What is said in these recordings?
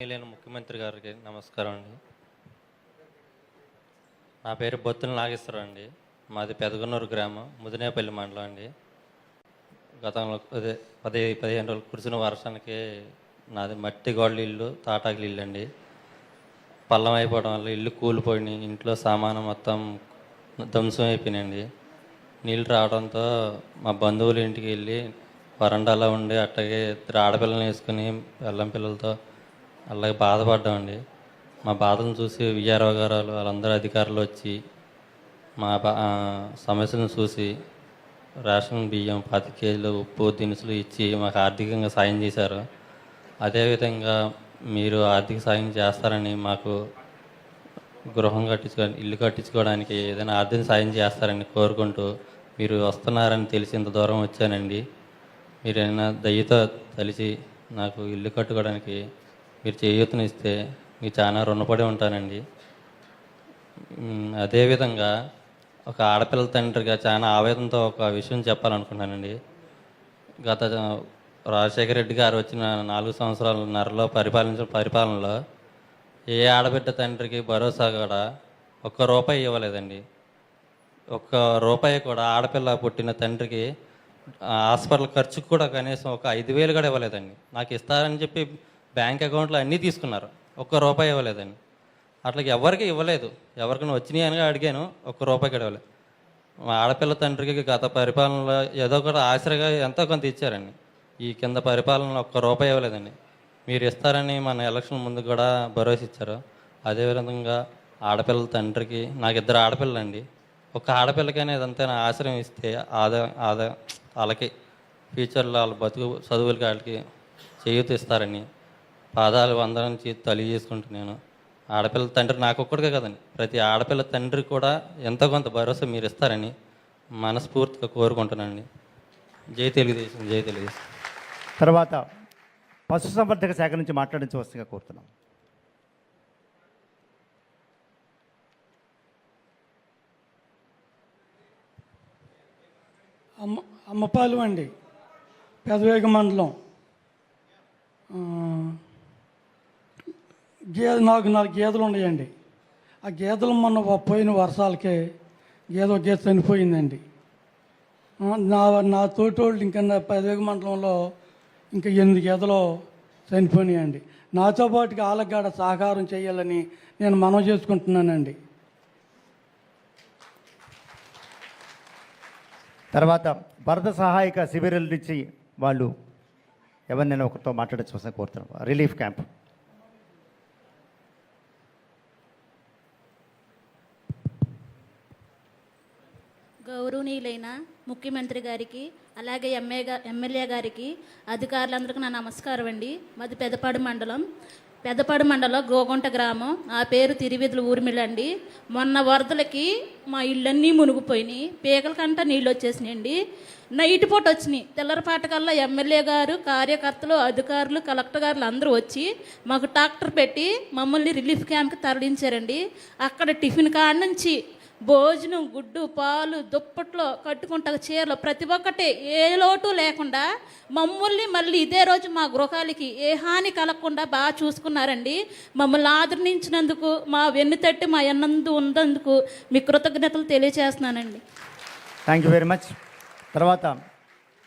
లేని ముఖ్యమంత్రి గారికి నమస్కారం అండి. నా పేరు బొత్తుల నాగేశ్వరరావు అండి. మాది పెదగనూరు గ్రామం, ముదినేపల్లి మండలం అండి. గతంలో 15 రోజులు కురిసిన వర్షానికి నాది మట్టి గోడల ఇల్లు, తాటాకులు ఇల్లు అండి. పల్లం అయిపోవడం వల్ల ఇల్లు కూలిపోయినాయి, ఇంట్లో సామాను మొత్తం ధ్వంసం అయిపోయినాయండి. నీళ్ళు రావడంతో మా బంధువుల ఇంటికి వెళ్ళి వరండాలో ఉండి అట్టగే ఇద్దరు ఆడపిల్లల్ని వేసుకుని పిల్లం పిల్లలతో అలాగే బాధపడ్డామండి. మా బాధను చూసి విఆర్ఓ గారు వాళ్ళందరూ అధికారులు వచ్చి మా సమస్యలను చూసి రేషన్ బియ్యం 10 కేజీలు ఉప్పు దినుసులు ఇచ్చి మాకు ఆర్థికంగా సాయం చేశారు. అదేవిధంగా మీరు ఆర్థిక సాయం చేస్తారని, మాకు గృహం ఇల్లు కట్టించుకోవడానికి ఏదైనా ఆర్థిక సాయం చేస్తారని కోరుకుంటూ మీరు వస్తున్నారని తెలిసి ఇంత దూరం వచ్చానండి. మీరు ఏమైనా దయతో తలిచి నాకు ఇల్లు కట్టుకోవడానికి మీరు చేయూతనిస్తే మీకు చాలా రుణపడి ఉంటానండి. అదేవిధంగా ఒక ఆడపిల్ల తండ్రిగా చాలా ఆవేదనతో ఒక విషయం చెప్పాలనుకుంటున్నానండి. గత రాజశేఖర రెడ్డి గారు వచ్చిన 4 సంవత్సరాలన్నరలో పరిపాలనలో ఏ ఆడబిడ్డ తండ్రికి భరోసా కూడా ₹1 ఇవ్వలేదండి. ₹1 కూడా ఆడపిల్ల పుట్టిన తండ్రికి హాస్పిటల్ ఖర్చుకు కూడా కనీసం ఒక 5,000 కూడా ఇవ్వలేదండి. నాకు ఇస్తారని చెప్పి బ్యాంక్ అకౌంట్లో అన్నీ తీసుకున్నారు, ₹1 ఇవ్వలేదండి. అట్లకి ఎవరికి ఇవ్వలేదు. ఎవరికైనా వచ్చినాయి అని అడిగాను, ₹1 కూడా ఇవ్వలేదు. మా ఆడపిల్ల తండ్రికి గత పరిపాలనలో ఏదో కూడా ఆశ్రగా ఎంతో కొంత ఇచ్చారండి. ఈ కింద పరిపాలనలో ₹1 ఇవ్వలేదండి. మీరు ఇస్తారని మన ఎలక్షన్ ముందు కూడా భరోసా ఇచ్చారు. అదేవిధంగా ఆడపిల్లల తండ్రికి, నాకు 2 ఆడపిల్లలండి, ఒక ఆడపిల్లకైనా ఇదంతా ఆశ్రయం ఇస్తే వాళ్ళకి ఫ్యూచర్లో వాళ్ళ బతుకు చదువులకి వాళ్ళకి చేయూత ఇస్తారని పాదాలు వందరించి తెలియజేసుకుంటున్నాను. ఆడపిల్ల తండ్రి నాకు ఒక్కడికే కదండి, ప్రతి ఆడపిల్ల తండ్రి కూడా ఎంతో కొంత భరోసా మీరు ఇస్తారని మనస్ఫూర్తిగా కోరుకుంటున్నానండి. జై తెలుగుదేశం, జై తెలుగుదేశం. తర్వాత పశుసంవర్ధక శాఖ నుంచి మాట్లాడించవలసిందిగా కోరుతున్నాం. అమ్మపాలు అండి, పెదవేగ మండలం. నాకు 4 గేదెలు ఉన్నాయండి. ఆ గేదెలు మొన్న పోయిన వర్షాలకే ఒక గేదె చనిపోయిందండి. నా తోటోళ్ళు ఇంకా పెదవేగ మండలంలో ఇంకా 8 గేదెలు చనిపోయినాయండి. నాతో పాటుగా ఆలగాడ సహకారం చేయాలని నేను మనవి చేసుకుంటున్నానండి. తర్వాత వరద సహాయక శిబిరాల నుంచి వాళ్ళు ఎవరినైనా ఒకరితో మాట్లాడించవలసిన కోరుతున్నాం. Relief camp. గౌరవనీయులైన ముఖ్యమంత్రి గారికి, అలాగే ఎమ్మెల్యే గారికి, అధికారులందరికీ నా నమస్కారం అండి. మాది పెద్దపాడు మండలం గోగుంట గ్రామం. నా పేరు తిరువిధుల ఊర్మిళ అండి. మొన్న వరదలకి మా ఇళ్ళన్నీ మునిగిపోయినాయి, పీకల కంట నీళ్ళు వచ్చేసినాయండి. నైట్ పూట వచ్చినాయి. తెల్లరపాటకల్లా ఎమ్మెల్యే గారు, కార్యకర్తలు, అధికారులు, కలెక్టర్ గారులు అందరూ వచ్చి మాకు ట్రాక్టర్ పెట్టి మమ్మల్ని రిలీఫ్ క్యాంప్కి తరలించారండి. అక్కడ టిఫిన్ కాడ నుంచి భోజనం, గుడ్డు, పాలు, దుప్పట్లో, కట్టుకుంటా చీరలు, ప్రతి ఒక్కటి ఏ లోటు లేకుండా మమ్మల్ని మళ్ళీ ఇదే రోజు మా గృహాలకి ఏ హాని కలగకుండా బాగా చూసుకున్నారండి. మమ్మల్ని ఆదరించినందుకు, మా వెన్నుతట్టి మా ఎన్నందు ఉన్నందుకు మీ కృతజ్ఞతలు తెలియజేస్తున్నానండి. Thank you very much. తర్వాత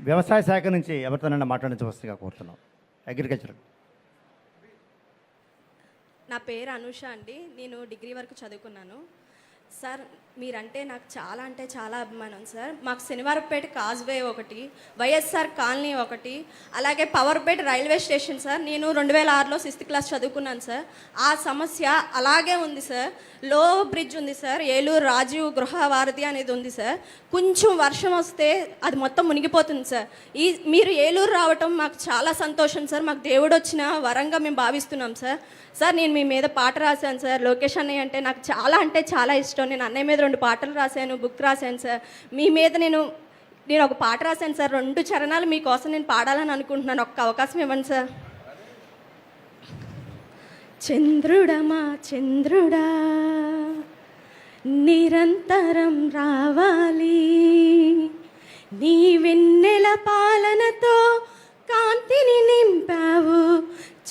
వ్యవసాయ శాఖ నుంచి ఎవరితోనైనా మాట్లాడించవలసిందిగా కోరుతున్నాం. అగ్రికల్చర్. నా పేరు అనుష అండి. నేను డిగ్రీ వరకు చదువుకున్నాను. సార్, మీరంటే నాకు చాలా అంటే చాలా అభిమానం సార్. మాకు శనివారపేట కాజ్వే ఒకటి, వైఎస్ఆర్ కాలనీ ఒకటి, అలాగే పవర్పేట రైల్వే స్టేషన్ సార్. నేను 2006లో 6th క్లాస్ చదువుకున్నాను సార్. ఆ సమస్య అలాగే ఉంది సార్. లో బ్రిడ్జ్ ఉంది సార్, ఏలూరు రాజీవ్ గృహవారధి అనేది ఉంది సార్. కొంచెం వర్షం వస్తే అది మొత్తం మునిగిపోతుంది సార్. మీరు ఏలూరు రావటం మాకు చాలా సంతోషం సార్. మాకు దేవుడు వచ్చిన వరంగా మేము భావిస్తున్నాం సార్. సార్, నేను మీ మీద పాట రాశాను సార్. లోకేష్ అన్నయ్య అంటే నాకు చాలా అంటే చాలా ఇష్టం. నేను అన్నయ్య మీద 2 పాటలు రాశాను, బుక్ రాశాను సార్. మీ మీద నేను ఒక పాట రాశాను సార్. 2 చరణాలు మీకోసం నేను పాడాలని అనుకుంటున్నాను. ఒక్క అవకాశం ఇవ్వండి సార్. చంద్రుడమా చంద్రుడా, నిరంతరం రావాలి, నీ వెన్నెల పాలనతో కాంతిని నింపావు,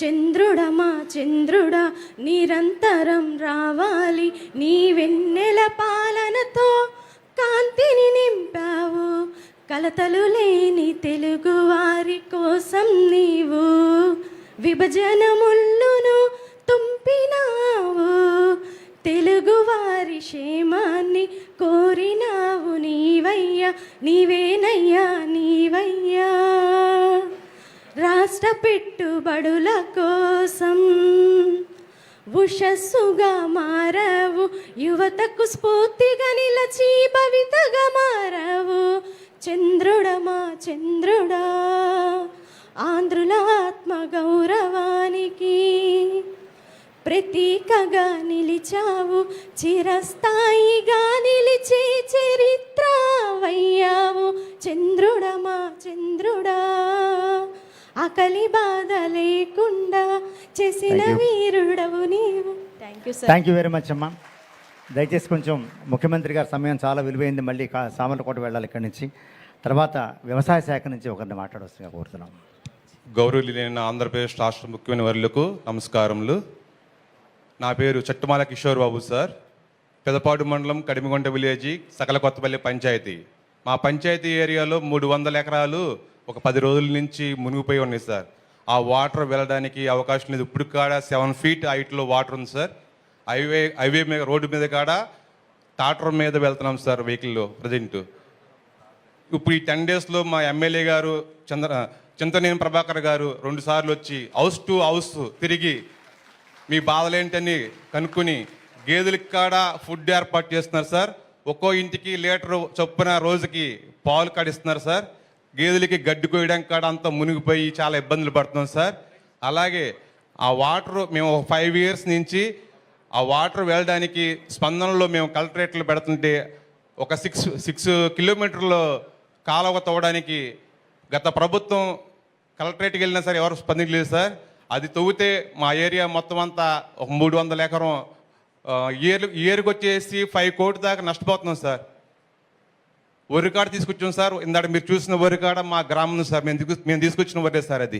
చంద్రుడమా చంద్రుడా నిరంతరం రావాలి, నీ వెన్నెల పాలనతో కాంతిని నింపావు, కలతలు లేని తెలుగు వారి కోసం నీవు విభజన ముళ్ళును తుంపినావు, తెలుగు వారి క్షేమాన్ని కోరినావు, నీవయ్యా నీవేనయ్యా నీవయ్యా. రాష్ట్ర పెట్టుబడుల కోసం ఉషస్సుగా మారవు, యువతకు స్ఫూర్తిగా నిలచి భవితగా మారవు, చంద్రుడమా చంద్రుడా ఆంధ్రుల ఆత్మ గౌరవానికి ప్రతీకగా నిలిచావు, చిరస్థాయిగా నిలిచే చరిత్ర వయ్యావు, చంద్రుడమా చంద్రుడా ఆకలి బాధ లేకుండా చేసిన వీరుడవు నీవు. Thank you sir. Thank you very much అమ్మా. దయచేసి కొంచెం ముఖ్యమంత్రి గారి సమయం చాలా విలువైంది, మళ్ళీ సామర్లకోట వెళ్ళాలి ఇక్కడి నుంచి. తర్వాత వ్యవసాయ శాఖ నుంచి ఒకరిని మాట్లాడవలసిందిగా కోరుతున్నాం. గౌరవనీయులైన ఆంధ్రప్రదేశ్ రాష్ట్ర ముఖ్యమైన వర్యులకు నమస్కారములు. నా పేరు చట్టుమాల కిషోర్ బాబు సార్. పెదపాడు మండలం కడిమిగొండ విలేజీ సకల కొత్తపల్లి పంచాయతీ. మా పంచాయతీ ఏరియాలో 300 ఎకరాలు ఒక 10 రోజుల నుంచి మునిగిపోయి ఉన్నాయి సార్. ఆ వాటర్ వెళ్ళడానికి అవకాశం లేదు. ఇప్పుడు కాడ 7 ఫీట్ హైట్లో వాటర్ ఉంది సార్. హైవే మీద రోడ్డు మీద కాడ టాటర్ మీద వెళ్తున్నాం సార్ వెహికల్లో ప్రజెంట్. ఇప్పుడు ఈ 10 డేస్లో మా ఎమ్మెల్యే గారు చింతనేని ప్రభాకర్ గారు 2 సార్లు వచ్చి హౌస్ టు హౌస్ తిరిగి మీ బాధలేంటని కనుక్కొని గేదెలకి కాడ ఫుడ్ ఏర్పాటు చేస్తున్నారు సార్. ఒక్కో ఇంటికి లీటర్ చొప్పున రోజుకి పాలు కాడిస్తున్నారు సార్. గేదెలకి గడ్డి కోయడానికి కాడ అంతా మునిగిపోయి చాలా ఇబ్బందులు పడుతున్నాం సార్. అలాగే ఆ వాటర్ మేము 5 ఇయర్స్ నుంచి ఆ వాటర్ వెళ్ళడానికి స్పందనలో మేము కలెక్టరేట్లు పెడుతుంటే ఒక 6 కిలోమీటర్లు కాలువ తవ్వడానికి గత ప్రభుత్వం కలెక్టరేట్కి వెళ్ళినా సార్ ఎవరు స్పందించలేదు సార్. అది తవ్వితే మా ఏరియా మొత్తం అంతా ఒక 300 ఎకరం ఇయర్కి వచ్చేసి 5 కోట్ల దాకా నష్టపోతున్నాం సార్. వరికాడ తీసుకొచ్చాం సార్. ఇందాక మీరు చూసిన వరికాడ మా గ్రామం సార్. మేము తీసుకొచ్చిన వరే సార్ అది.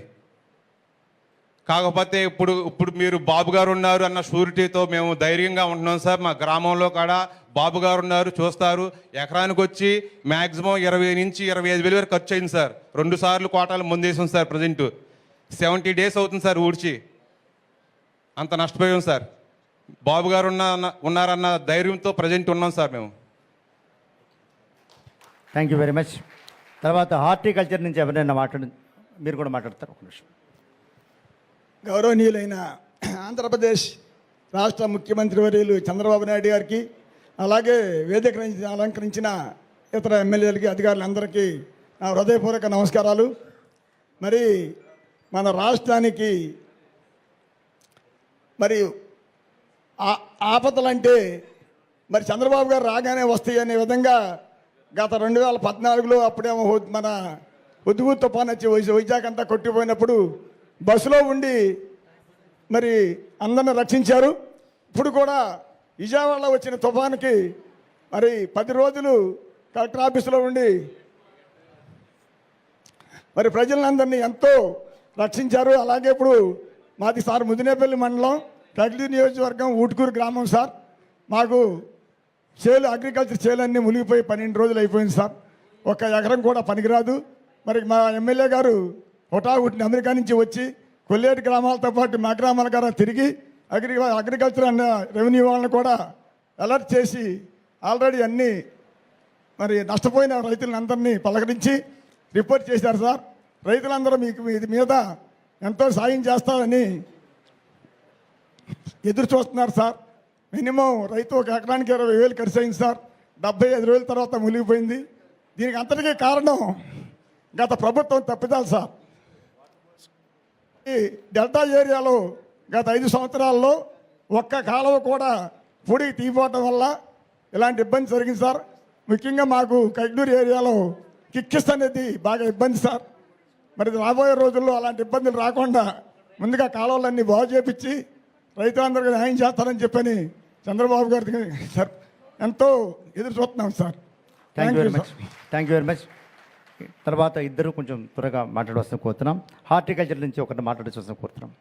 కాకపోతే ఇప్పుడు మీరు బాబు గారు ఉన్నారు అన్న షూరిటీతో మేము ధైర్యంగా ఉంటున్నాం సార్. మా గ్రామంలో కాడ బాబు గారు ఉన్నారు, చూస్తారు. ఎకరానికి వచ్చి మ్యాక్సిమం 20 నుంచి 25 వేలు వరకు ఖర్చు అయింది సార్. 2 సార్లు కోటాలు ముందేసాం సార్. ప్రజెంట్ 70 డేస్ అవుతుంది సార్ ఊడ్చి. అంత నష్టపోయాం సార్. బాబు గారు ఉన్నారన్న ధైర్యంతో ప్రజెంట్ ఉన్నాం సార్ మేము. Thank you very much. తర్వాత హార్టికల్చర్ నుంచి ఎవరైనా మీరు కూడా మాట్లాడతారు ఒక నిమిషం. గౌరవనీయులైన ఆంధ్రప్రదేశ్ రాష్ట్ర ముఖ్యమంత్రి వర్యులు చంద్రబాబు నాయుడు గారికి, అలాగే వేదిక అలంకరించిన ఇతర ఎమ్మెల్యేలకి, అధికారులందరికీ నా హృదయపూర్వక నమస్కారాలు. మరి మన రాష్ట్రానికి మరి ఆపదలంటే మరి చంద్రబాబు గారు రాగానే వస్తాయి అనే విధంగా గత 2014లో అప్పుడేమో మన ఉద్దుగు తుఫాన్ వచ్చి వైజాగ్ అంతా కొట్టిపోయినప్పుడు బస్సులో ఉండి మరి అందరిని రక్షించారు. ఇప్పుడు కూడా విజయవాడలో వచ్చిన తుఫానుకి మరి 10 రోజులు కలెక్టర్ ఆఫీసులో ఉండి మరి ప్రజలందరినీ ఎంతో రక్షించారు. అలాగే ఇప్పుడు మాది సార్ ముదినేపల్లి మండలం కడ్లీ నియోజకవర్గం ఊటుకూరు గ్రామం సార్. మాకు అగ్రికల్చర్ చేలు అన్నీ మునిగిపోయి 12 రోజులు అయిపోయింది సార్. ఒక ఎకరం కూడా పనికిరాదు. మరి మా ఎమ్మెల్యే గారు హుటాహుటిని అమెరికా నుంచి వచ్చి కొల్లేటి గ్రామాలతో పాటు మా గ్రామాల గారు తిరిగి అగ్రికల్చర్ అన్న రెవెన్యూ వాళ్ళని కూడా అలర్ట్ చేసి ఆల్రెడీ అన్నీ మరి నష్టపోయిన రైతులందరినీ పలకరించి రిపోర్ట్ చేశారు సార్. రైతులందరూ మీకు ఇది మీద ఎంతో సాయం చేస్తారని ఎదురు చూస్తున్నారు సార్. మినిమం రైతు ఒక ఎకరానికి 20,000 ఖర్చు అయింది సార్. 75 రోజుల తర్వాత మునిగిపోయింది. దీనికి అంతటికీ కారణం గత ప్రభుత్వం తప్పిదాలు సార్. ఈ డెల్టా ఏరియాలో గత 5 సంవత్సరాల్లో ఒక్క కాలువ కూడా పొడికి తీయపోవటం వల్ల ఇలాంటి ఇబ్బంది జరిగింది సార్. ముఖ్యంగా మాకు కైగ్నూరు ఏరియాలో కిక్కిస్ అనేది బాగా ఇబ్బంది సార్. మరి రాబోయే రోజుల్లో అలాంటి ఇబ్బందులు రాకుండా ముందుగా కాలువలన్నీ బాగు చేపించి రైతులందరికీ న్యాయం చేస్తారని చెప్పని చంద్రబాబు గారికి సార్ ఎంతో ఎదురు చూస్తున్నాం sir. Thank you very much. Thank you very much. తర్వాత ఇద్దరు కొంచెం త్వరగా మాట్లాడవలసిన కోరుతున్నాం. హార్టికల్చర్ నుంచి ఒకరిని మాట్లాడవలసిన కోరుతున్నాం.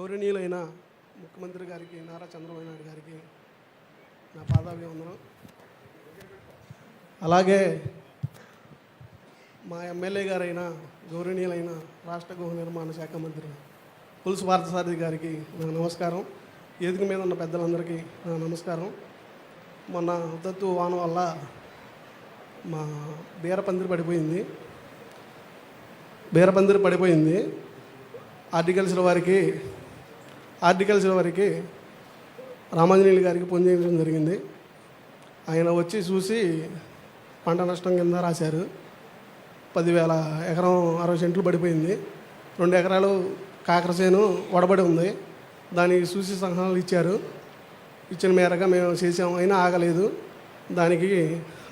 గౌరవనీయులైన ముఖ్యమంత్రి గారికి నారా చంద్రబాబు నాయుడు గారికి నా పాదాభివందనం. అలాగే మా ఎమ్మెల్యే గారైన గౌరవనీయులైన రాష్ట్ర గృహ నిర్మాణ శాఖ మంత్రి పులుసు పార్థసారథి గారికి నా నమస్కారం. వేదిక మీద ఉన్న పెద్దలందరికీ నా నమస్కారం. మొన్న ఉద్దత్తు వాన వల్ల మా బీరపందిరి పడిపోయింది. హార్టికల్చర్ వారికి రామాంజనేయులు గారికి ఫోన్ చేయడం జరిగింది. ఆయన వచ్చి చూసి పంట నష్టం కింద రాశారు. 10,000 ఎకరం 60 సెంట్లు పడిపోయింది. 2 ఎకరాలు కాకరసేను వడబడి ఉంది. దానికి చూసి సలహాలు ఇచ్చారు. ఇచ్చిన మేరగా మేము చేసాము, అయినా ఆగలేదు. దానికి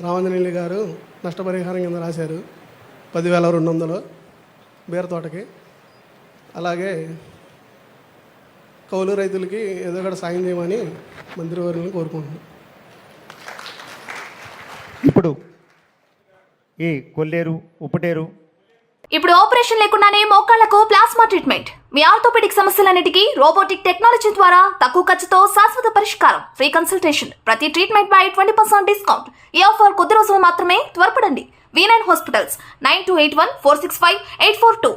రామాంజనేయులు గారు నష్టపరిహారం కింద రాశారు 10,200 బీర తోటకి. అలాగే కౌలు రైతులకి ఏదో ఒకటి సాయం చేయమని మంత్రివర్యులను కోరుకుంటున్నాను. ఇప్పుడు ఈ కొల్లేరు, ఉప్పుటేరు ఇప్పుడు ఆపరేషన్ లేకుండానే మోకాళ్లకు ప్లాస్మా ట్రీట్మెంట్. మీ ఆర్థోపెడిక్ సమస్యలన్నిటికీ రోబోటిక్ టెక్నాలజీ ద్వారా తక్కువ ఖర్చుతో శాశ్వత పరిష్కారం. Free consultation. ప్రతి ట్రీట్మెంట్ పై 20% డిస్కౌంట్. ఈ ఆఫర్ కొద్ది రోజులు మాత్రమే. త్వరపడండి. V9 hospitals 9281465842